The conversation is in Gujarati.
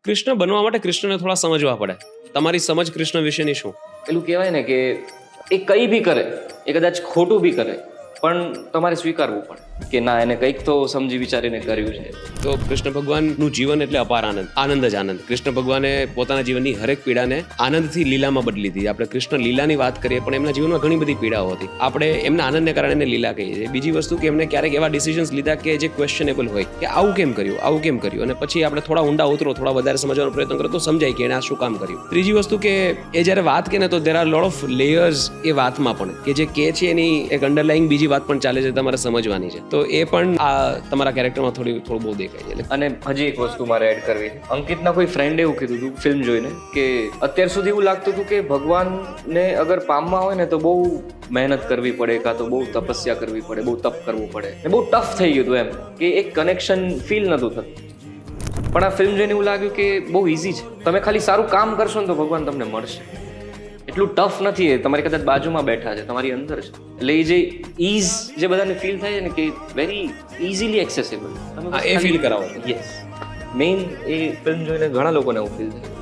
કૃષ્ણ બનવા માટે કૃષ્ણને થોડા સમજવા પડે. તમારી સમજ કૃષ્ણ વિશેની શું? પેલું કહેવાય ને કે એ કંઈ બી કરે, એ કદાચ ખોટું બી કરે, પણ તમારે સ્વીકારવું પડે કે ના, એને કંઈક તો સમજી વિચારીને કર્યું છે. તો કૃષ્ણ ભગવાનનું જીવન એટલે અપાર આનંદ, આનંદ જ આનંદ. કૃષ્ણ ભગવાને પોતાના જીવનની હરેક પીડાને આનંદથી લીલામાં બદલી દીધી. આપણે કૃષ્ણ લીલાની વાત કરીએ, પણ એમના જીવનમાં ઘણી બધી પીડાઓ હતી. આપણે એમના આનંદને કારણે એને લીલા કહીએ છીએ. બીજી વસ્તુ કે એમને ક્યારેક એવા ડિસિઝન્સ લીધા કે જે ક્વેશ્ચનેબલ હોય, કે આવું કેમ કર્યું, આવું કેમ કર્યું, અને પછી આપણે થોડા ઊંડા ઉતરો, થોડા વધારે સમજવાનો પ્રયત્ન કરો તો સમજાય કે એને આ શું કામ કર્યું. ત્રીજી વસ્તુ કે એ જ્યારે વાત કે ને તો there are lot of layers એ વાતમાં પણ, કે જે કે છે એની એક અંડરલાઈંગ બીજી વાત પણ ચાલે છે, તમારે સમજવાની છે. તો એ પણ આ તમારા કેરેક્ટરમાં થોડું બહુ દેખાય છે. અને હજી એક વસ્તુ મારે એડ કરવી છે. અંકિતના કોઈ ફ્રેન્ડે એવું કીધું હતું ફિલ્મ જોઈને કે અત્યાર સુધી એવું લાગતું હતું કે ભગવાનને અગર પામવા હોય ને તો બહુ મહેનત કરવી પડે, કાં તો બહુ તપસ્યા કરવી પડે, બહુ તપ કરવું પડે, એ બહુ ટફ થઈ ગયું હતું એમ, કે એક કનેક્શન ફીલ નહોતું થતું. પણ આ ફિલ્મ જોઈને એવું લાગ્યું કે બહુ ઇઝી છે. તમે ખાલી સારું કામ કરશો ને તો ભગવાન તમને મળશે. એટલું ટફ નથી. એ તમારી કદાચ બાજુમાં બેઠા છે, તમારી અંદર છે. એટલે એ જે ઇઝ જે બધાને ફીલ થાય છે ને, કે વેરી ઇઝીલી એક્સેસિબલ, એ ફીલ કરાવો. યસ, મેઇન એ ફિલ્મ જોઈને ઘણા લોકોને એવું ફીલ થાય.